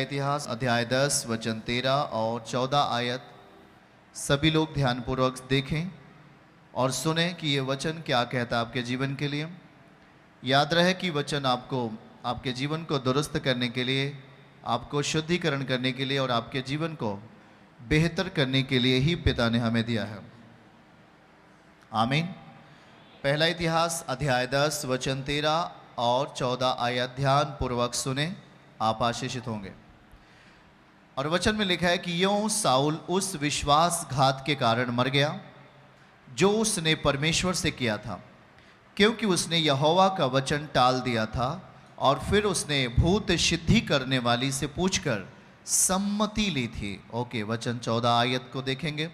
इतिहास अध्याय 10 वचन 13 और 14 आयत सभी लोग ध्यानपूर्वक देखें और सुने कि ये वचन क्या कहता है आपके जीवन के लिए। याद रहे कि वचन आपको आपके जीवन को दुरुस्त करने के लिए, आपको शुद्धिकरण करने के लिए और आपके जीवन को बेहतर करने के लिए ही पिता ने हमें दिया है। आमीन। पहला इतिहास अध्याय 10 वचन 13 और 14 आयत ध्यान पूर्वक सुने, आप आशीषित होंगे। और वचन में लिखा है कि यूं साउल उस विश्वासघात के कारण मर गया जो उसने परमेश्वर से किया था, क्योंकि उसने यहोवा का वचन टाल दिया था और फिर उसने भूत सिद्धि करने वाली से पूछकर सम्मति ली थी। ओके, वचन 14 आयत को देखेंगे।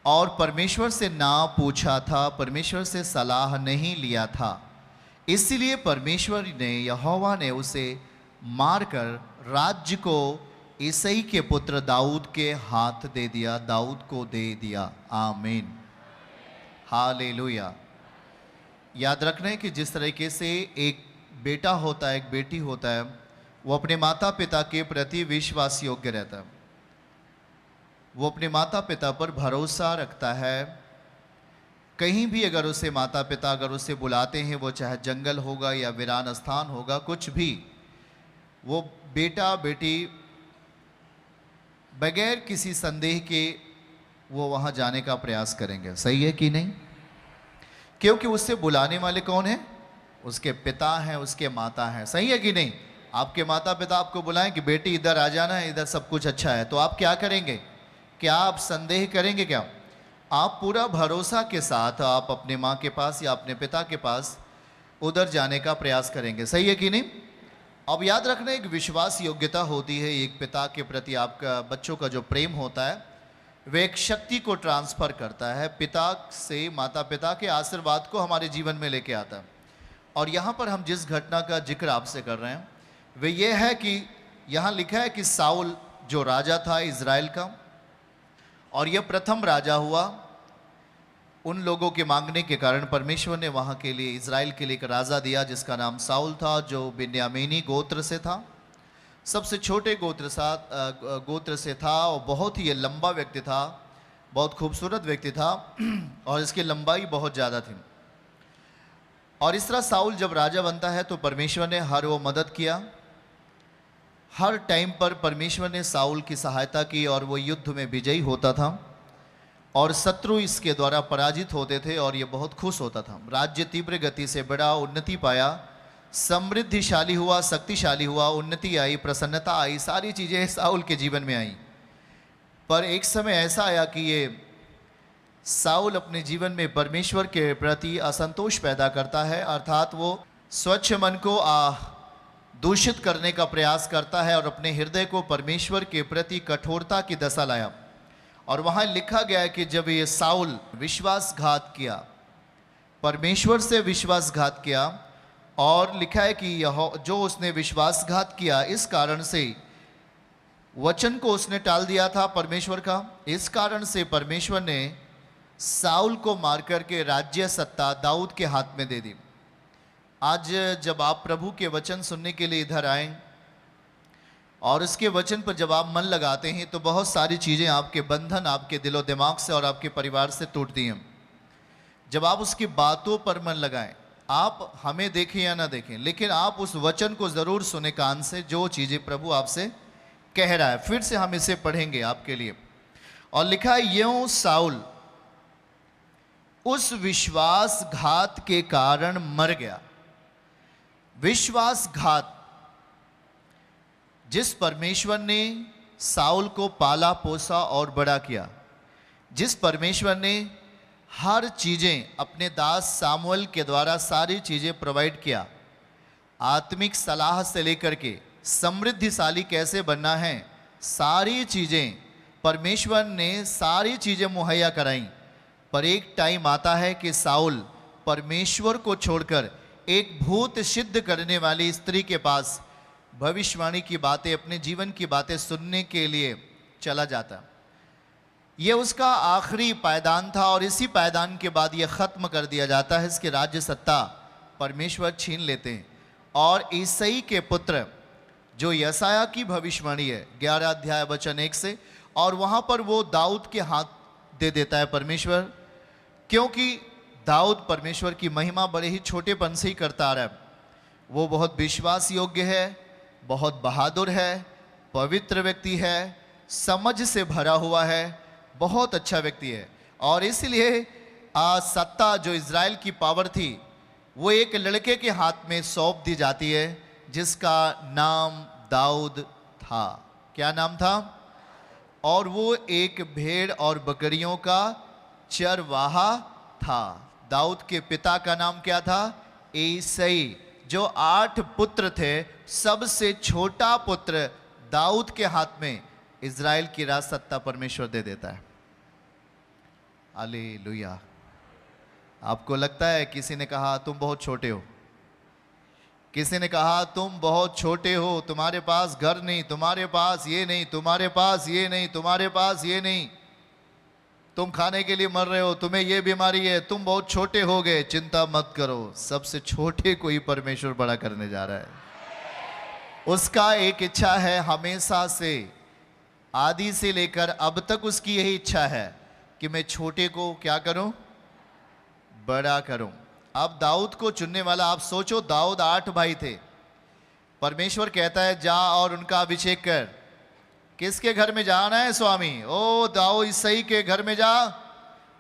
और परमेश्वर से ना पूछा था, परमेश्वर से सलाह नहीं लिया था, इसलिए परमेश्वर ने यहोवा ने उसे मारकर राज्य को ईसाई के पुत्र दाऊद के हाथ दे दिया, दाऊद को दे दिया। आमीन, हालेलुया। याद रखना है कि जिस तरीके से एक बेटा होता है, एक बेटी होता है, वो अपने माता पिता के प्रति विश्वास योग्य रहता है, वो अपने माता पिता पर भरोसा रखता है। कहीं भी अगर उसे माता पिता अगर उसे बुलाते हैं, वो चाहे जंगल होगा या वीरान स्थान होगा, कुछ भी, वो बेटा बेटी बगैर किसी संदेह के वो वहाँ जाने का प्रयास करेंगे। सही है कि नहीं? क्योंकि उससे बुलाने वाले कौन हैं? उसके पिता हैं, उसके माता हैं। सही है कि नहीं? आपके माता पिता आपको बुलाएं कि बेटी इधर आ जाना है, इधर सब कुछ अच्छा है, तो आप क्या करेंगे? क्या आप संदेह करेंगे? क्या आप पूरा भरोसा के साथ आप अपने माँ के पास या अपने पिता के पास उधर जाने का प्रयास करेंगे? सही है कि नहीं? अब याद रखना, एक विश्वास योग्यता होती है एक पिता के प्रति। आपका बच्चों का जो प्रेम होता है वह एक शक्ति को ट्रांसफ़र करता है, पिता से माता पिता के आशीर्वाद को हमारे जीवन में लेके आता है। और यहाँ पर हम जिस घटना का जिक्र आपसे कर रहे हैं वह यह है कि यहाँ लिखा है कि साउल जो राजा था इज़राइल का, और यह प्रथम राजा हुआ उन लोगों के मांगने के कारण परमेश्वर ने वहाँ के लिए, इज़राइल के लिए एक राजा दिया जिसका नाम साउल था, जो बिन्यामीनी गोत्र से था, सबसे छोटे गोत्र से था और बहुत ही लंबा व्यक्ति था, बहुत खूबसूरत व्यक्ति था और इसकी लंबाई बहुत ज़्यादा थी। और इस तरह साउल जब राजा बनता है तो परमेश्वर ने हर वो मदद किया, हर टाइम पर परमेश्वर ने साउल की सहायता की और वो युद्ध में विजयी होता था और शत्रु इसके द्वारा पराजित होते थे और ये बहुत खुश होता था। राज्य तीव्र गति से बड़ा, उन्नति पाया, समृद्धिशाली हुआ, शक्तिशाली हुआ, उन्नति आई, प्रसन्नता आई, सारी चीज़ें साउल के जीवन में आई। पर एक समय ऐसा आया कि ये साउल अपने जीवन में परमेश्वर के प्रति असंतोष पैदा करता है, अर्थात वो स्वच्छ मन को दूषित करने का प्रयास करता है और अपने हृदय को परमेश्वर के प्रति कठोरता की दशा लाया। और वहाँ लिखा गया है कि जब ये साउल विश्वासघात किया, परमेश्वर से विश्वासघात किया, और लिखा है कि यह जो उसने विश्वासघात किया, इस कारण से वचन को उसने टाल दिया था परमेश्वर का, इस कारण से परमेश्वर ने साउल को मार करके राज्य सत्ता दाऊद के हाथ में दे दी। आज जब आप प्रभु के वचन सुनने के लिए इधर आएं और उसके वचन पर जब आप मन लगाते हैं तो बहुत सारी चीज़ें, आपके बंधन आपके दिलो दिमाग से और आपके परिवार से टूटती हैं। जब आप उसकी बातों पर मन लगाएं, आप हमें देखें या ना देखें, लेकिन आप उस वचन को ज़रूर सुने कान से, जो चीज़ें प्रभु आपसे कह रहा है। फिर से हम इसे पढ़ेंगे आपके लिए। और लिखा है, यूं साउल उस विश्वासघात के कारण मर गया। विश्वासघात, जिस परमेश्वर ने साउल को पाला पोसा और बड़ा किया, जिस परमेश्वर ने हर चीज़ें अपने दास सामुएल के द्वारा सारी चीज़ें प्रोवाइड किया, आत्मिक सलाह से लेकर के समृद्धिशाली कैसे बनना है, सारी चीज़ें परमेश्वर ने सारी चीज़ें मुहैया कराई। पर एक टाइम आता है कि साउल परमेश्वर को छोड़कर एक भूत सिद्ध करने वाली स्त्री के पास भविष्यवाणी की बातें, अपने जीवन की बातें सुनने के लिए चला जाता। ये उसका आखिरी पायदान था और इसी पायदान के बाद ये ख़त्म कर दिया जाता है। इसकी राज्य सत्ता परमेश्वर छीन लेते हैं और ईसाई के पुत्र जो यसाया की भविष्यवाणी है 11 अध्याय वचन 1 से, और वहां पर वो दाऊद के हाथ दे देता है परमेश्वर, क्योंकि दाऊद परमेश्वर की महिमा बड़े ही छोटेपन से ही करता आ रहा है। वो बहुत विश्वास योग्य है, बहुत बहादुर है, पवित्र व्यक्ति है, समझ से भरा हुआ है, बहुत अच्छा व्यक्ति है। और इसलिए सत्ता जो इज़राइल की पावर थी वो एक लड़के के हाथ में सौंप दी जाती है जिसका नाम दाऊद था। क्या नाम था? और वो एक भेड़ और बकरियों का चरवाहा था। दाऊद के पिता का नाम क्या था? ईसई। जो 8 पुत्र थे, सबसे छोटा पुत्र दाऊद के हाथ में इज़राइल की राज सत्ता परमेश्वर दे देता है। हालेलुया। आपको लगता है किसी ने कहा तुम बहुत छोटे हो, किसी ने कहा तुम बहुत छोटे हो, तुम्हारे पास घर नहीं, तुम्हारे पास ये नहीं, तुम्हारे पास ये नहीं, तुम्हारे पास ये नहीं, तुम खाने के लिए मर रहे हो, तुम्हें ये बीमारी है, तुम बहुत छोटे हो गए। चिंता मत करो, सबसे छोटे को ही परमेश्वर बड़ा करने जा रहा है। उसका एक इच्छा है हमेशा से, आदि से लेकर अब तक उसकी यही इच्छा है कि मैं छोटे को क्या करूं? बड़ा करूं। अब दाऊद को चुनने वाला, आप सोचो, दाऊद 8 भाई थे। परमेश्वर कहता है जा और उनका अभिषेक कर। किसके घर में जाना है स्वामी? ओ दाऊद ईसाई के घर में जा,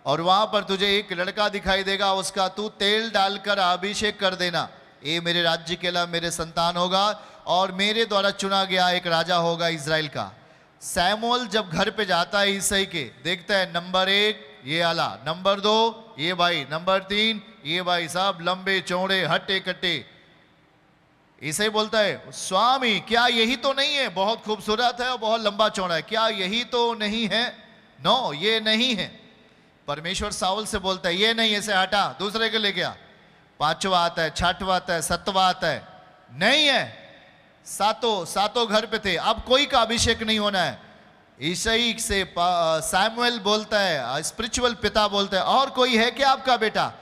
और वहां पर तुझे एक लड़का दिखाई देगा, उसका तू तेल डालकर अभिषेक कर देना। ये मेरे राज्य के लिए मेरे संतान होगा और मेरे द्वारा चुना गया एक राजा होगा इज़राइल का। सैमुअल जब घर पे जाता है ईसाई के, देखता है नंबर 1 ये आला, नंबर 2 ये भाई, नंबर 3 ये भाई, सब लंबे चौड़े हट्टे कट्टे। ईसाई बोलता है स्वामी क्या यही तो नहीं है? बहुत खूबसूरत है और बहुत लंबा चौड़ा है, क्या यही तो नहीं है? नो, ये नहीं है। परमेश्वर साउल से बोलता है ये नहीं, इसे हटा, दूसरे के लेके आ। 5वां आता है, 6वां आता है, 7वां आता है, नहीं है। सातों घर पे थे, अब कोई का अभिषेक नहीं होना है। ईसाई से सैमुएल बोलता है, स्पिरिचुअल पिता बोलता है और कोई है क्या आपका बेटा?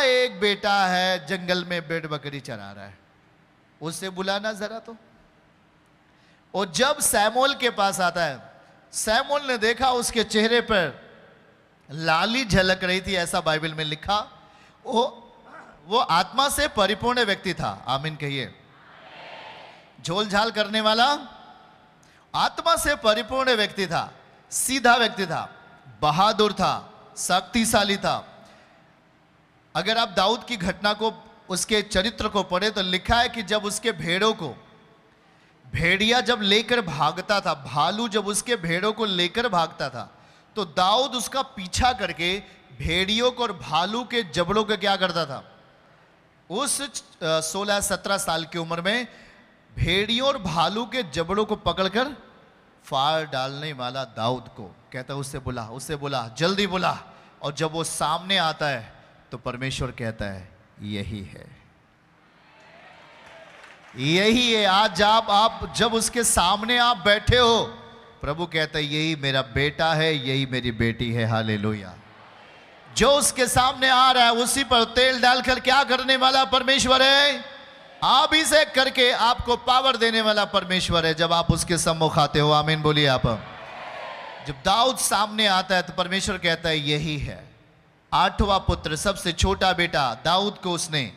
एक बेटा है, जंगल में भेड़ बकरी चरा रहा है, उसे बुलाना जरा तो। और जब सैमुएल के पास आता है, सैमुएल ने देखा उसके चेहरे पर लाली झलक रही थी, ऐसा बाइबल में लिखा। वो आत्मा से परिपूर्ण व्यक्ति था। आमीन कहिए। झोल झाल करने वाला, आत्मा से परिपूर्ण व्यक्ति था, सीधा व्यक्ति था, बहादुर था, शक्तिशाली था। अगर आप दाऊद की घटना को, उसके चरित्र को पढ़े तो लिखा है कि जब उसके भेड़ों को भेड़िया जब लेकर भागता था, भालू जब उसके भेड़ों को लेकर भागता था, तो दाऊद उसका पीछा करके भेड़ियों को और भालू के जबड़ों को क्या करता था? उस 16-17 साल की उम्र में भेड़ियों और भालू के जबड़ों को पकड़कर फाड़ डालने वाला दाऊद को कहता है उससे बुला, उससे बुला, जल्दी बुला। और जब वो सामने आता है तो परमेश्वर कहता है यही है, यही है। आज आप जब उसके सामने आप बैठे हो, प्रभु कहता है यही मेरा बेटा है, यही मेरी बेटी है। हालेलुया। जो उसके सामने आ रहा है उसी पर तेल डालकर क्या करने वाला परमेश्वर है? अभिषेक करके आपको पावर देने वाला परमेश्वर है जब आप उसके सम्मुख आते हो। आमीन बोलिए आप। जब दाऊद सामने आता है तो परमेश्वर कहता है यही है। 8वां पुत्र, सबसे छोटा बेटा दाऊद को उसने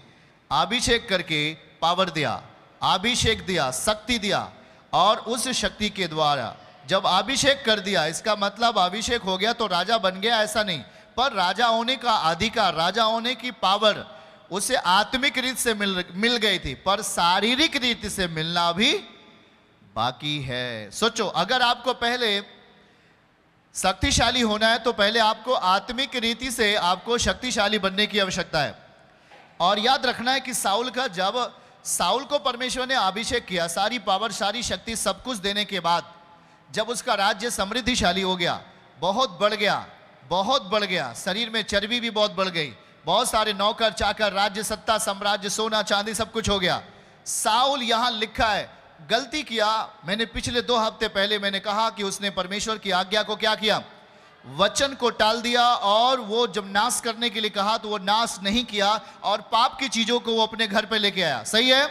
अभिषेक करके पावर दिया, अभिषेक दिया, शक्ति दिया। और उस शक्ति के द्वारा जब अभिषेक कर दिया, इसका मतलब अभिषेक हो गया तो राजा बन गया, ऐसा नहीं, पर राजा होने का अधिकार, राजा होने की पावर उसे आत्मिक रीत से मिल गई थी, पर शारीरिक रीति से मिलना भी बाकी है। सोचो, अगर आपको पहले शक्तिशाली होना है तो पहले आपको आत्मिक रीति से आपको शक्तिशाली बनने की आवश्यकता है। और याद रखना है कि साउल का, जब साउल को परमेश्वर ने अभिषेक किया, सारी पावर, सारी शक्ति, सब कुछ देने के बाद जब उसका राज्य समृद्धिशाली हो गया, बहुत बढ़ गया, बहुत बढ़ गया, शरीर में चर्बी भी बहुत बढ़ गई, बहुत सारे नौकर चाकर, राज्य, सत्ता, साम्राज्य, सोना चांदी सब कुछ हो गया। साउल, यहां लिखा है, गलती किया। मैंने पिछले 2 हफ्ते पहले मैंने कहा कि उसने परमेश्वर की आज्ञा को क्या किया? वचन को टाल दिया। और वो जब नाश करने के लिए कहा तो वो नाश नहीं किया और पाप की चीजों को वो अपने घर पे लेके आया। सही है?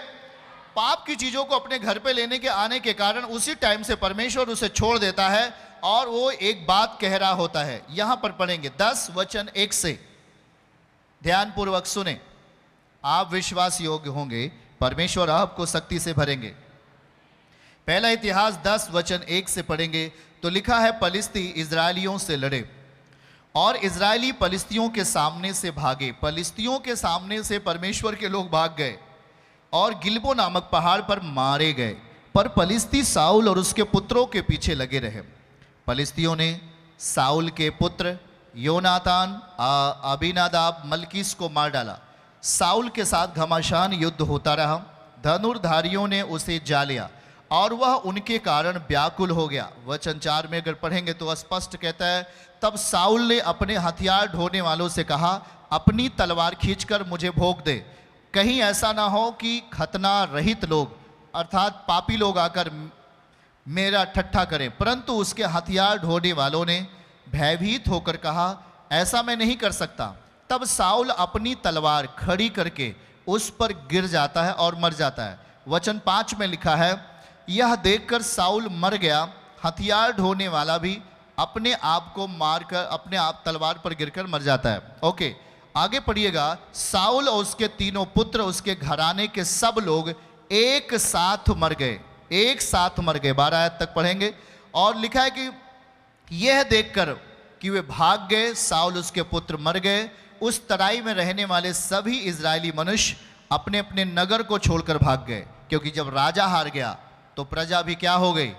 पाप की चीजों को अपने घर पे लेने के आने के कारण उसी टाइम से परमेश्वर उसे छोड़ देता है और वो एक बात कह रहा होता है। यहां पर पढ़ेंगे 10 वचन 1 से, ध्यान पूर्वक सुने। आप विश्वास योग्य होंगे, परमेश्वर आपको शक्ति से भरेंगे। पहला इतिहास 10 वचन 1 से पढ़ेंगे तो लिखा है, पलिस्ती इजरायलियों से लड़े और इजरायली पलिस्तियों के सामने से भागे। पलिस्तियों के सामने से परमेश्वर के लोग भाग गए और गिलबो नामक पहाड़ पर मारे गए, पर पलिस्ती साउल और उसके पुत्रों के पीछे लगे रहे। पलिस्तियों ने साउल के पुत्र योनातान, अबीनादाब, मलकीस को मार डाला। साउल के साथ घमासान युद्ध होता रहा। धनुर्धारियों ने उसे जा लिया और वह उनके कारण व्याकुल हो गया। वचन 4 में अगर पढ़ेंगे तो स्पष्ट कहता है, तब साउल ने अपने हथियार ढोने वालों से कहा, अपनी तलवार खींचकर मुझे भोंक दे, कहीं ऐसा ना हो कि खतना रहित लोग अर्थात पापी लोग आकर मेरा ठट्ठा करें। परंतु उसके हथियार ढोने वालों ने भयभीत होकर कहा, ऐसा मैं नहीं कर सकता। तब साउल अपनी तलवार खड़ी करके उस पर गिर जाता है और मर जाता है। वचन 5 में लिखा है, यह देखकर साउल मर गया, हथियार ढोने वाला भी अपने आप को मारकर अपने आप तलवार पर गिरकर मर जाता है। ओके, आगे पढ़िएगा। साउल और उसके तीनों पुत्र, उसके घराने के सब लोग एक साथ मर गए, एक साथ मर गए। 12 आयत तक पढ़ेंगे और लिखा है कि यह देखकर कि वे भाग गए, साउल उसके पुत्र मर गए, उस तराई में रहने वाले सभी इजरायली मनुष्य अपने अपने नगर को छोड़कर भाग गए। क्योंकि जब राजा हार गया तो प्रजा भी क्या हो गई?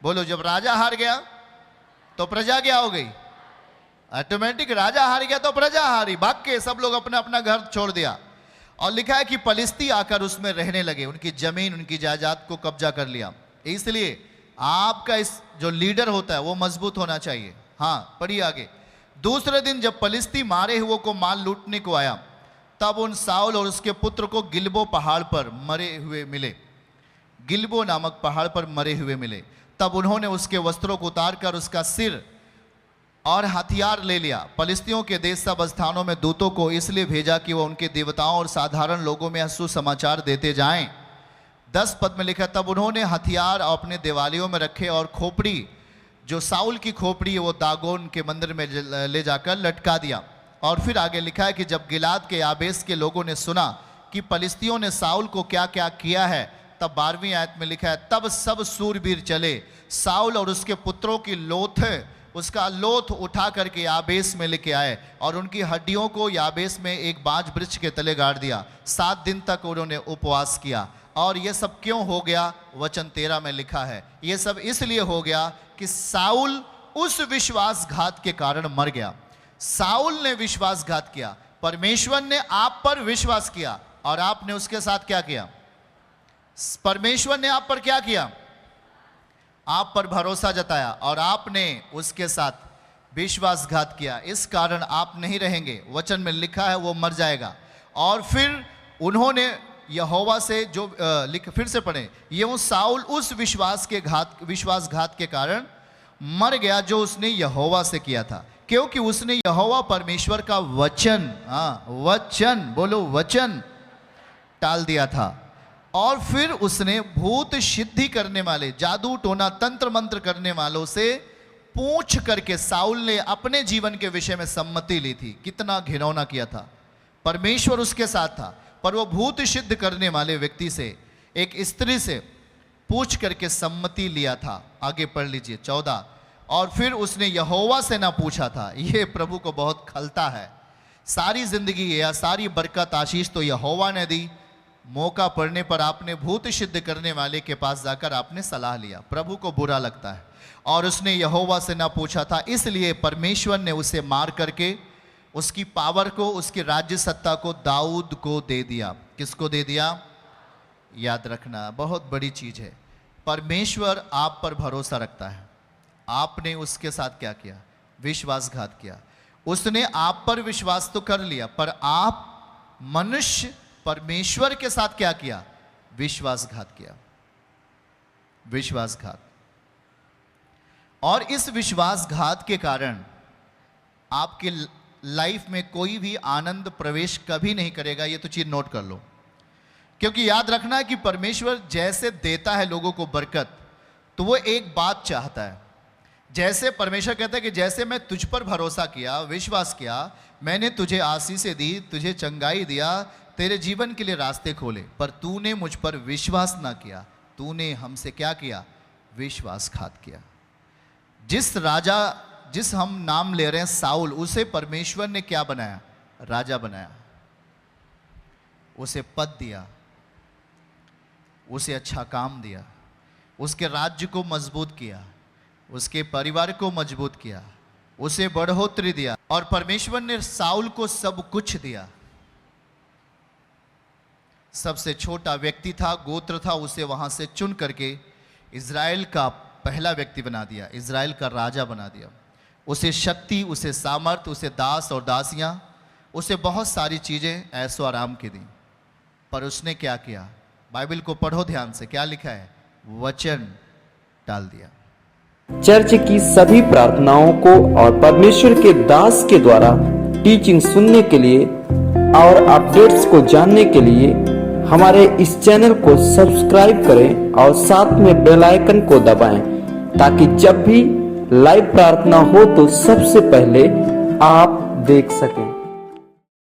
बोलो, जब राजा हार गया तो प्रजा क्या हो गई? ऑटोमेटिक राजा हार गया तो प्रजा हारी, भाग के सब लोग अपना अपना घर छोड़ दिया। और लिखा है कि पलिस्ती आकर उसमें रहने लगे, उनकी जमीन उनकी जायदाद को कब्जा कर लिया। इसलिए आपका इस जो लीडर होता है वो मजबूत होना चाहिए। हाँ, पढ़िए आगे। दूसरे दिन जब पलिस्ती मारे हुए को माल लूटने को आया, तब उन साउल और उसके पुत्र को गिलबो पहाड़ पर मरे हुए मिले, गिलबो नामक पहाड़ पर मरे हुए मिले। तब उन्होंने उसके वस्त्रों को उतारकर उसका सिर और हथियार ले लिया। पलिस्तियों के देश सब स्थानों में दूतों को इसलिए भेजा कि वह उनके देवताओं और साधारण लोगों में सुसमाचार देते जाएं। 10 पद में लिखा, तब उन्होंने हथियार अपने देवालयों में रखे और खोपड़ी, जो साउल की खोपड़ी है, वो दागोन के मंदिर में ले जाकर लटका दिया। और फिर आगे लिखा है कि जब गिलाद के याबेस के लोगों ने सुना कि पलिस्तियों ने साउल को क्या क्या किया है, तब 12वीं आयत में लिखा है, तब सब सूरवीर चले, साउल और उसके पुत्रों की उसका लोथ उठा करके याबेस में लेके आए और उनकी हड्डियों को याबेस में एक बांज वृक्ष के तले गाड़ दिया। 7 दिन तक उन्होंने उपवास किया। और यह सब क्यों हो गया? वचन 13 में लिखा है, यह सब इसलिए हो गया कि साउल उस विश्वासघात के कारण मर गया। साउल ने विश्वासघात किया, परमेश्वर ने आप पर विश्वास किया और आपने उसके साथ क्या किया? परमेश्वर ने आप पर क्या किया? आप पर भरोसा जताया और आपने उसके साथ विश्वासघात किया। इस कारण आप नहीं रहेंगे। वचन में लिखा है वो मर जाएगा। और फिर उन्होंने यहोवा से जो फिर से पढ़े, ये साउल उस विश्वासघात के कारण मर गया जो उसने यहोवा से किया था, क्योंकि उसने यहोवा परमेश्वर का वचन, वचन बोलो, वचन टाल दिया था। और फिर उसने भूत सिद्धि करने वाले, जादू टोना तंत्र मंत्र करने वालों से पूछ करके साउल ने अपने जीवन के विषय में सम्मति ली थी। कितना घिनौना किया था। परमेश्वर उसके साथ था, पर वो भूत सिद्ध करने वाले व्यक्ति से, एक स्त्री से पूछ करके सम्मति लिया था। आगे पढ़ लीजिए 14। और फिर उसने यहोवा से ना पूछा था। ये प्रभु को बहुत खलता है। सारी जिंदगी या सारी बरकत आशीष तो यहोवा ने दी, मौका पड़ने पर आपने भूत सिद्ध करने वाले के पास जाकर आपने सलाह लिया। प्रभु को बुरा लगता है। और उसने यहोवा से ना पूछा था, इसलिए परमेश्वर ने उसे मार करके उसकी पावर को, उसकी राज्य सत्ता को दाऊद को दे दिया। किसको दे दिया? याद रखना, बहुत बड़ी चीज है। परमेश्वर आप पर भरोसा रखता है। आपने उसके साथ क्या किया? विश्वासघात किया। उसने आप पर विश्वास तो कर लिया, पर आप मनुष्य परमेश्वर के साथ क्या किया? विश्वासघात किया। विश्वासघात। और इस विश्वासघात के कारण आपके लाइफ में कोई भी आनंद प्रवेश कभी नहीं करेगा। ये तो चीज नोट कर लो। क्योंकि याद रखना है कि परमेश्वर जैसे देता है लोगों को बरकत, तो वो एक बात चाहता है। जैसे परमेश्वर कहता है कि जैसे मैं तुझ पर भरोसा किया, विश्वास किया, मैंने तुझे आशीषें दी, तुझे चंगाई दिया, तेरे जीवन के लिए रास्ते खोले, पर तूने मुझ पर विश्वास ना किया, तूने हमसे क्या किया? विश्वासघात किया। जिस हम नाम ले रहे हैं साउल, उसे परमेश्वर ने क्या बनाया? राजा बनाया, उसे पद दिया, उसे अच्छा काम दिया, उसके राज्य को मजबूत किया, उसके परिवार को मजबूत किया, उसे बढ़ोतरी दिया, और परमेश्वर ने साउल को सब कुछ दिया। सबसे छोटा व्यक्ति था, गोत्र था, उसे वहां से चुन करके इज़राइल का पहला व्यक्ति बना दिया, इज़राइल का राजा बना दिया। उसे शक्ति, उसे सामर्थ, उसे दास और दासियां, उसे बहुत सारी चीजें ऐशो आराम की दी। पर उसने क्या किया? बाइबल को पढ़ो ध्यान से, क्या लिखा है? वचन डाल दिया। चर्च की सभी प्रार्थनाओं को और परमेश्वर के दास के द्वारा टीचिंग सुनने के लिए और अपडेट्स को जानने के लिए हमारे इस चैनल को सब्सक्राइब करें और साथ में बेल आइकन को दबाएं, ताकि जब भी लाइव प्रार्थना हो तो सबसे पहले आप देख सकें।